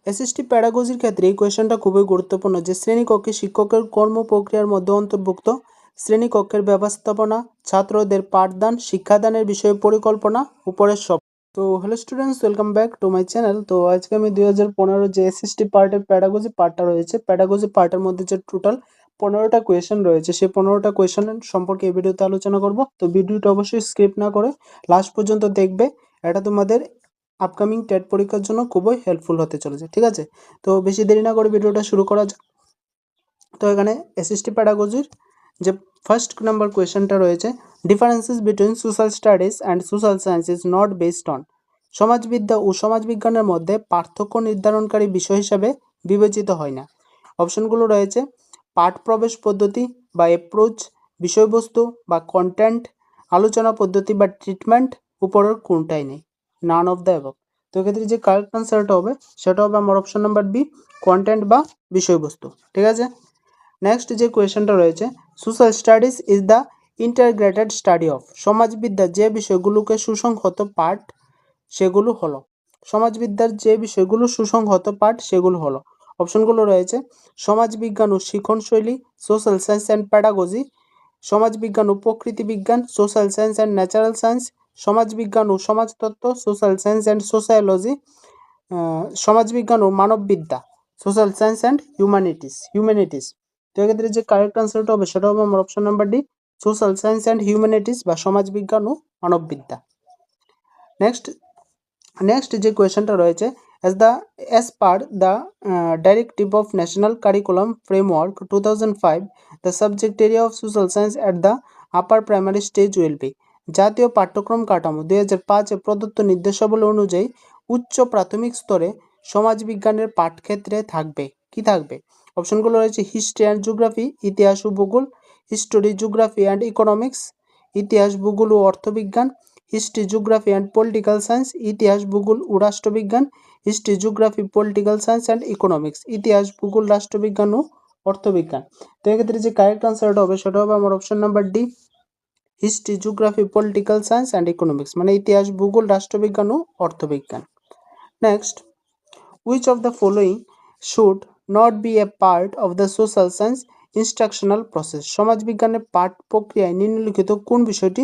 SST প্যাডাগজির ক্ষেত্রে এই কোয়েশনটা খুবই গুরুত্বপূর্ণ যে শ্রেণীকক্ষে শিক্ষকের কর্ম প্রক্রিয়ার মধ্যে অন্তর্ভুক্ত শ্রেণীকক্ষের ব্যবস্থাপনা, ছাত্রদের পাঠদান, শিক্ষাদানের বিষয়ে পরিকল্পনা, উপরের সব। তো hello students, welcome back to my channel. তো আজকে আমি 2015 যে এসএসটি পার্টের প্যাডাগজি পার্টটা রয়েছে, প্যাডাগজি পার্টের মধ্যে যে টোটাল 15টা কোয়েশন রয়েছে, সেই 15টা কোয়েশন সম্পর্কে এই ভিডিওতে আলোচনা করব। তো ভিডিওটা অবশ্যই স্কিপ না করে লাস্ট পর্যন্ত দেখবে, এটা তোমাদের আপকামিং টেট পরীক্ষার জন্য খুবই হেল্পফুল হতে চলেছে, ঠিক আছে? তো বেশি দেরি না করে ভিডিওটা শুরু করা যাক। তো এখানে এসএসটি প্যাডাগজির যে ফার্স্ট নাম্বার কোয়েশনটা রয়েছে, differences between social studies and social science is not based on. সমাজবিদ্যা ও সমাজবিজ্ঞানের মধ্যে পার্থক্য নির্ধারণকারী বিষয় হিসাবে বিবেচিত হয় না। অপশনগুলো রয়েছে পাঠ প্রবেশ পদ্ধতি বা অ্যাপ্রোচ, বিষয়বস্তু বা কন্টেন্ট, আলোচনা পদ্ধতি বা ট্রিটমেন্ট, উপরের কোনটাই নেই, নান অফ দ্য অ্যাবভ। তো এক্ষেত্রে যে কারেক্ট আনসারটা হবে সেটা হবে আমার অপশন নাম্বার বি, কন্টেন্ট বা বিষয়বস্তু, ঠিক আছে? নেক্সট যে কোয়েশনটা রয়েছে, social studies is the integrated study of. সমাজবিদ্যার যে বিষয়গুলোকে সুসংহত পাঠ সেগুলো হলো, সমাজবিদ্যার যে বিষয়গুলো সুসংহত পাঠ সেগুলো হলো। অপশনগুলো রয়েছে সমাজবিজ্ঞান ও শিক্ষণশৈলী, সোশ্যাল সায়েন্স অ্যান্ড প্যাডাগজি, সমাজবিজ্ঞান ও প্রকৃতি বিজ্ঞান, social science and natural science, সমাজবিজ্ঞান ও সমাজতত্ত্ব, সোশ্যাল সায়েন্স অ্যান্ড সোশিয়োলজি, সমাজবিজ্ঞান ও মানববিদ্যা, সোশ্যাল সায়েন্স অ্যান্ড হিউম্যানিটিস। তো এক্ষেত্রে যে কারেক্ট আনসারটা হবে সেটা হবে আমার option number D, social science and humanities বা সমাজবিজ্ঞান ও মানববিদ্যা। নেক্সট নেক্সট যে কোয়েশনটা রয়েছে, as per the directive of national curriculum framework 2005, the subject area of social science at the upper primary stage will be। জাতীয় পাঠ্যক্রম কাঠামো 2005 প্রদত্ত নির্দেশাবলী অনুযায়ী উচ্চ প্রাথমিক স্তরে সমাজবিজ্ঞানের পাঠক্ষেত্রে থাকবে, কি থাকবে? অপশনগুলো রয়েছে হিস্ট্রি অ্যান্ড জিওগ্রাফি, ইতিহাস ও ভূগোল, হিস্টোরি, জিওগ্রাফি অ্যান্ড ইকোনমিক্স, ইতিহাস, ভূগোল ও অর্থবিজ্ঞান, history, geography and political science, ইতিহাস, ভূগোল ও রাষ্ট্রবিজ্ঞান, history, geography, political science and economics, ইতিহাস, ভূগোল, রাষ্ট্রবিজ্ঞান ও অর্থবিজ্ঞান। তো এক্ষেত্রে যে কারেক্ট আনসারটা হবে সেটা হবে আমার option number D, history, geography, political science and economics, মানে ইতিহাস, ভূগোল, রাষ্ট্রবিজ্ঞান ও অর্থবিজ্ঞান। Next, which of the following should not be a part of the social science instructional process? সমাজবিজ্ঞানের পাঠ প্রক্রিয়ায় নিম্নলিখিত কোন বিষয়টি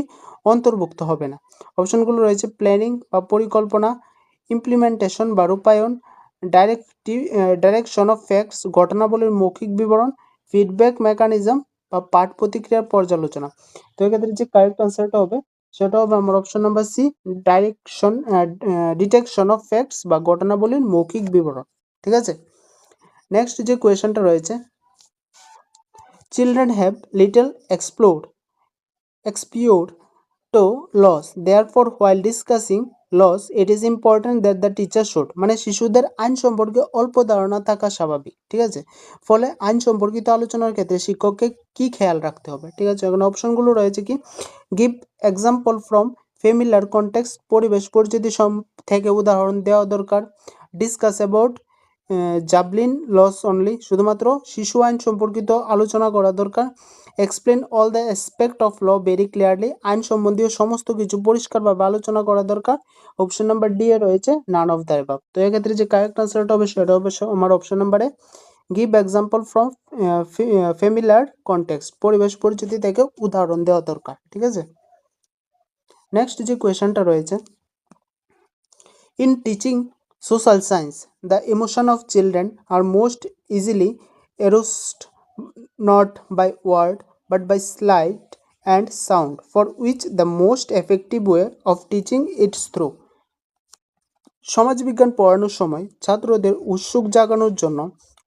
অন্তর্ভুক্ত হবে না? অপশনগুলো রয়েছে প্ল্যানিং বা পরিকল্পনা, ইমপ্লিমেন্টেশন বা রূপায়ণ, ডাইরেকশন অফ ফ্যাক্টস ঘটনাবলীর মৌখিক বিবরণ, ফিডব্যাক মেকানিজম বা পাঠ প্রতিক্রিয়ার পর্যালোচনা। তো এক্ষেত্রে যে কারেক্ট আনসারটা হবে সেটা হবে আমার option number C, detection of facts বা ঘটনাবলীর মৌখিক বিবরণ, ঠিক আছে? নেক্সট যে কোয়েশনটা রয়েছে, children have little expired to laws, therefore while discussing laws it is important that the teacher should, মানে শিশুদের আইন সম্পর্কে অল্প ধারণা থাকা স্বাভাবিক, ঠিক আছে? ফলে আইন সম্পর্কিত আলোচনার ক্ষেত্রে শিক্ষককে কি খেয়াল রাখতে হবে, ঠিক আছে? এখন অপশনগুলো রয়েছে কি, give example from familiar context, পরিবেশ পরিচিতি থেকে উদাহরণ দেওয়া দরকার, discuss about juvenile laws only, শুধুমাত্র শিশু আইন সম্পর্কিত আলোচনা করা দরকার, explain all the aspect of law very clearly, আইন সম্বন্ধীয় সমস্ত কিছু পরিষ্কারভাবে আলোচনা করা দরকার। অপশন নাম্বার ডি এ রয়েছে নান অফ দ্য অ্যাবাভ। তো এক্ষেত্রে যে কারেক্ট আনসারটা হবে সেটা হবে আমার অপশন নাম্বারে give example from familiar context, পরিবেশ পরিচিতি থেকে উদাহরণ দেওয়া দরকার, ঠিক আছে? নেক্সট যে কোয়েশনটা রয়েছে, in teaching social science, the emotion of children are most easily aroused not by word but by sight and sound, for which the most effective way of teaching it through। সমাজবিজ্ঞান পড়ানোর সময় ছাত্রদের উৎসুক জাগানোর জন্য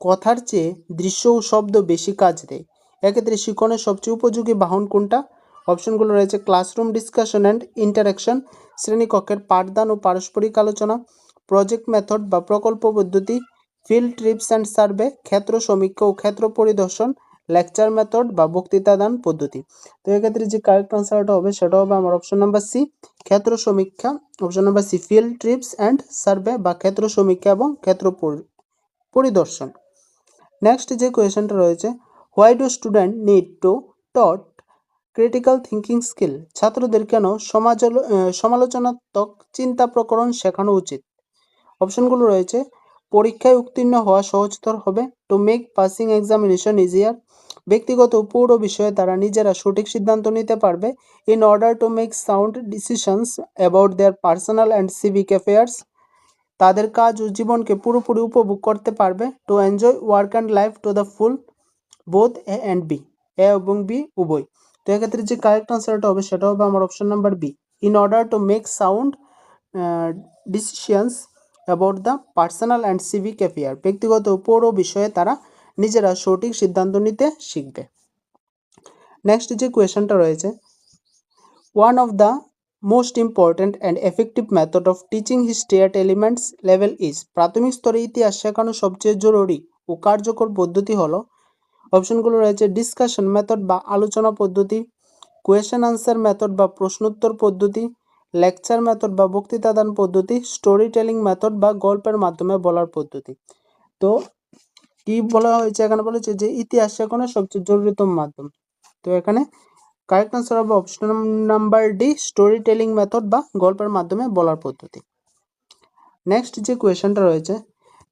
কথার চেয়ে দৃশ্য ও শব্দ বেশি কাজ দেয়। এক্ষেত্রে শিক্ষণের সবচেয়ে উপযোগী বাহন কোনটা? অপশনগুলো রয়েছে ক্লাসরুম ডিসকাশন অ্যান্ড ইন্টারাকশন, শ্রেণীকক্ষের পাঠদান ও পারস্পরিক আলোচনা, প্রজেক্ট মেথড বা প্রকল্প পদ্ধতি, ফিল্ড ট্রিপস অ্যান্ড সার্ভে, ক্ষেত্র সমীক্ষা ও ক্ষেত্র পরিদর্শন, লেকচার মেথড বা বক্তৃতা দান পদ্ধতি। তো এক্ষেত্রে যে কারেক্ট আনসারটা হবে সেটা হবে আমার অপশন নাম্বার সি, ক্ষেত্র সমীক্ষা, option number C, field trips and survey বা ক্ষেত্র সমীক্ষা এবং ক্ষেত্র পরিদর্শন। নেক্সট যে কোয়েশনটা রয়েছে, why do student need to taught critical thinking skill, ছাত্রদের কেন সমালোচনাত্মক চিন্তা প্রকরণ শেখানো উচিত? অপশনগুলো রয়েছে পরীক্ষায় উত্তীর্ণ হওয়া সহজতর হবে। To make passing examination easier, ব্যক্তিগত ও পৌর বিষয়ে তারা নিজেরা সঠিক সিদ্ধান্ত নিতে পারবে। In order to make sound decisions about their personal and civic affairs, তাদের কাজ ও জীবনকে পুরোপুরি উপভোগ করতে পারবে। To enjoy work and life to the full, both A and B, A এবং বি উভয়। তো এক্ষেত্রে যে কারেক্ট আনসারটা হবে সেটা হবে আমার option number B. In order to make sound decisions about the personal and civic affair, ব্যক্তিগত ও পৌর বিষয়ে তারা নিজেরা সঠিক সিদ্ধান্ত নিতে শিখবে। নেক্সট যে কোয়েশনটা রয়েছে, one of the most important and effective method of teaching history at elements level is, প্রাথমিক স্তরে ইতিহাস শেখানো সবচেয়ে জরুরি ও কার্যকর পদ্ধতি হলো। অপশনগুলো রয়েছে ডিসকাশন মেথড বা আলোচনা পদ্ধতি, কোয়েশন আনসার মেথড বা প্রশ্নোত্তর পদ্ধতি, লেকচার মেথড বা বক্তৃতা দান পদ্ধতি, স্টোরি টেলিং মেথড বা গল্পের মাধ্যমে বলার পদ্ধতি। তো কি বলা হয়েছে এখানে, বলেছে যে ইতিহাস শেখানোর সবচেয়ে জরুরিতম মাধ্যম। তো এখানে কারেক্ট আনসার হবে option number D, story telling method বা গল্পের মাধ্যমে বলার পদ্ধতি। নেক্সট যে কোয়েশনটা রয়েছে,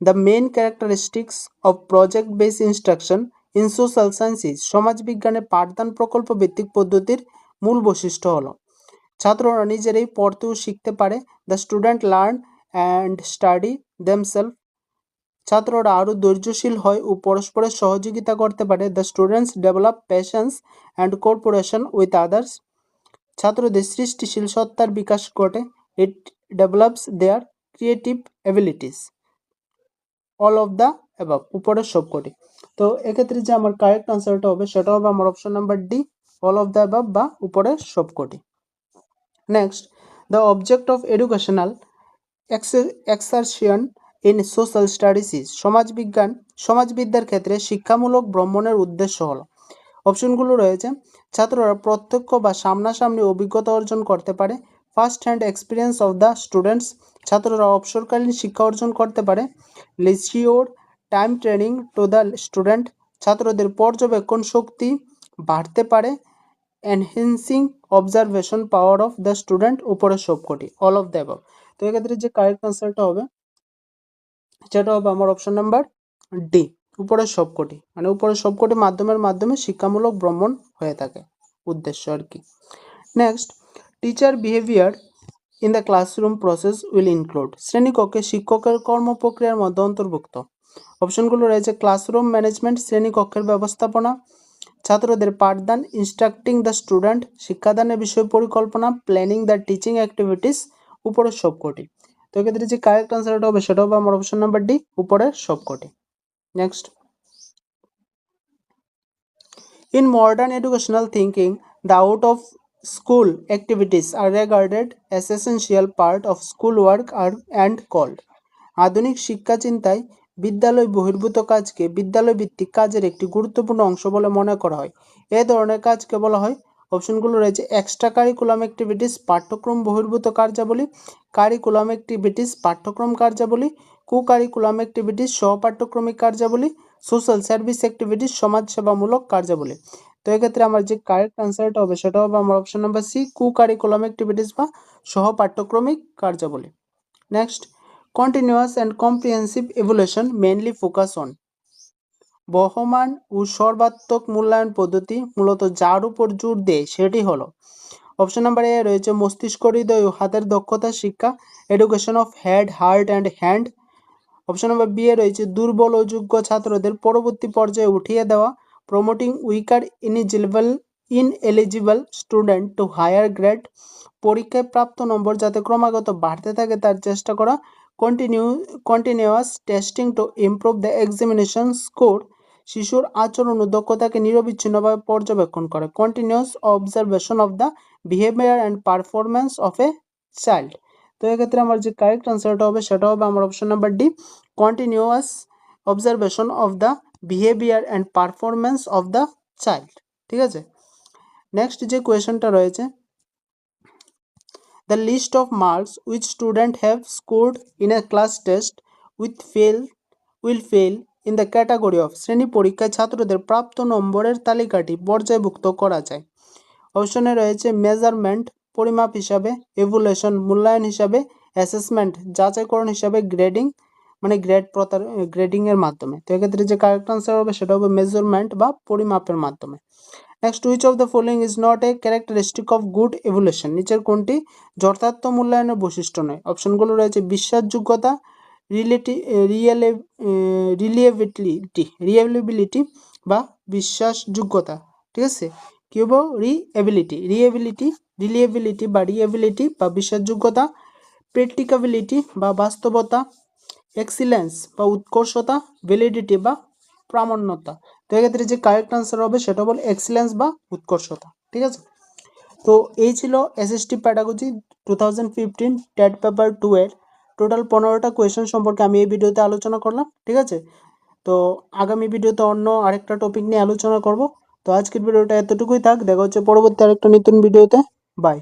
the main characteristics of project base instruction in social sciences, সমাজবিজ্ঞানে পাঠদান প্রকল্প ভিত্তিক পদ্ধতির মূল বৈশিষ্ট্য হলো। ছাত্ররা নিজেরাই পড়তে ও শিখতে পারে। The student learn and study themselves, ছাত্ররা আরও ধৈর্যশীল হয় ও পরস্পরের সহযোগিতা করতে পারে। The students develop passions and cooperation with others, ছাত্রদের সৃষ্টিশীল সত্তার বিকাশ ঘটে। It develops their creative abilities, all of the above, উপরের সবকটি। তো এক্ষেত্রে যে আমার কারেক্ট আনসারটা হবে সেটা হবে আমার option number D, all of the above বা উপরের সবকটি। Next, the object of educational excursion in social studies is, সমাজবিদ্যার ক্ষেত্রে শিক্ষামূলক ভ্রমণের উদ্দেশ্য হলো। অপশনগুলো রয়েছে, ছাত্ররা প্রত্যক্ষ বা সামনাসামনি অভিজ্ঞতা অর্জন করতে পারে। First hand experience of the students, ছাত্ররা অবসরকালীন শিক্ষা অর্জন করতে পারে। Leisure time training to the student, ছাত্রদের পর্যবেক্ষণ শক্তি বাড়তে পারে। Enhancing observation power of the student, উপরের সবকটি, অল অফ দ্য অ্যাবাভ। তো এক্ষেত্রে যে কারেক্ট আনসারটা হবে সেটা হবে আমার অপশন নাম্বার ডি, উপরের সবকটি, মানে উপরের সবকটি মাধ্যমে শিক্ষামূলক ভ্রমণ হয়ে থাকে, উদ্দেশ্য আর কি। Next, teacher behaviour in the classroom process will include, শ্রেণীকক্ষে শিক্ষকের কর্মপ্রক্রিয়ার মধ্যে অন্তর্ভুক্ত। অপশনগুলো রয়েছে ক্লাসরুম ম্যানেজমেন্ট, শ্রেণীকক্ষের ব্যবস্থাপনা, ছাত্রদের পাঠদান, ইনস্ট্রাক্টিং দ্য স্টুডেন্ট, শিক্ষাদানের বিষয় পরিকল্পনা, প্ল্যানিং দ্য টিচিং অ্যাক্টিভিটিস, উপরের সবকটি। তো এক্ষেত্রে যে কারেক্ট আনসারটা হবে সেটা হবে আমার অপশন নাম্বার ডি, উপরের সবকটি। Next, in modern educational thinking, the out of school activities are regarded as essential part of schoolwork and called, আধুনিক শিক্ষা চিন্তায় বিদ্যালয় বহির্ভূত কাজকে বিদ্যালয় ভিত্তিক কাজের একটি গুরুত্বপূর্ণ অংশ বলে মনে করা হয়। এ ধরনের কাজকে বলা হয়, অপশনগুলো রয়েছে এক্সট্রা কারিকুলাম অ্যাক্টিভিটিস, পাঠ্যক্রম বহির্ভূত কার্যাবলী, কারিকুলাম অ্যাক্টিভিটিস, পাঠ্যক্রম কার্যাবলী, কারিকুলাম অ্যাক্টিভিটিস, সহপাঠ্যক্রমিক কার্যাবলী, সোশ্যাল সার্ভিস অ্যাক্টিভিটিস, সমাজসেবামূলক কার্যাবলী। তো এক্ষেত্রে আমার যে কারেক্ট আনসারটা হবে সেটা হবে আমার option number C, curriculum activities বা সহপাঠ্যক্রমিক কার্যাবলী। Next, continuous and comprehensive evaluation mainly focus on, বহমান ও সর্বাত্মক মূল্যায়ন পদ্ধতি মূলত যার উপর জোর দেয় সেটি হলো। অপশন নাম্বার এ রয়েছে মস্তিষ্ক, হৃদয় ও হাতের দক্ষতা শিক্ষা, education of head, heart and hand. Option number B এ রয়েছে দুর্বল ও যোগ্য ছাত্রদের পরবর্তী পর্যায়ে উঠিয়ে দেওয়া, promoting weaker ineligible student to higher grade, পরীক্ষায় প্রাপ্ত নম্বর যাতে ক্রমাগত বাড়তে থাকে তার চেষ্টা করা, continuous testing to improve the examination score, শিশুর আচরণ ও দক্ষতাকে নিরবিচ্ছিন্নভাবে পর্যবেক্ষণ করে, continuous observation of the behaviour and performance of a child. তো এক্ষেত্রে আমার যে কারেক্ট আনসারটা হবে সেটা হবে আমার option number D, continuous observation of the behaviour and performance of the child. ঠিক আছে, নেক্সট যে কোয়েশনটা রয়েছে, the list of marks which student have scored in a class test will fall in the category of, শ্রেণী পরীক্ষায় ছাত্রদের প্রাপ্ত নম্বরের তালিকাটি পর্যায়ভুক্ত করা যায়। অপশনে রয়েছে মেজারমেন্ট পরিমাপ হিসাবে, এভুলেশন মূল্যায়ন হিসাবে, অ্যাসেসমেন্ট যাচাইকরণ হিসাবে, গ্রেডিং মানে গ্রেডিং এর মাধ্যমে। তো এক্ষেত্রে যে কারেক্ট আনসার হবে সেটা হবে মেজারমেন্ট বা পরিমাপের মাধ্যমে। Next, which of the following is not a characteristic of good evolution, নিচের কোনটি যথার্থ মূল্যায়নের বৈশিষ্ট্য নয়? অপশনগুলো রয়েছে বিশ্বাসযোগ্যতা, রিলিয়েবিলিটি বা বিশ্বাসযোগ্যতা। ঠিক আছে, কি হবো? রিলিয়েবিলিটি বা বিশ্বাসযোগ্যতা, প্র্যাকটিকাবিলিটি বা বাস্তবতা, এক্সিলেন্স বা উৎকর্ষতা, ভ্যালিডিটি বা প্রামাণ্যতা। তো এক্ষেত্রে যে কারেক্ট আনসার হবে সেটা হলো এক্সিলেন্স বা উৎকর্ষতা। ঠিক আছে, তো এই ছিল এসএসটি প্যাডাগজি 2015 টেট পেপার 2 এর টোটাল 15টা কোয়েশ্চেন সম্পর্কে আমি এই ভিডিওতে আলোচনা করলাম। ঠিক আছে, তো আগামী ভিডিওতে অন্য আরেকটা টপিক নিয়ে আলোচনা করব। তো আজকের ভিডিওটা এতটুকুই থাক, দেখা হচ্ছে পরবর্তী আরেকটা নতুন ভিডিওতে। বাই।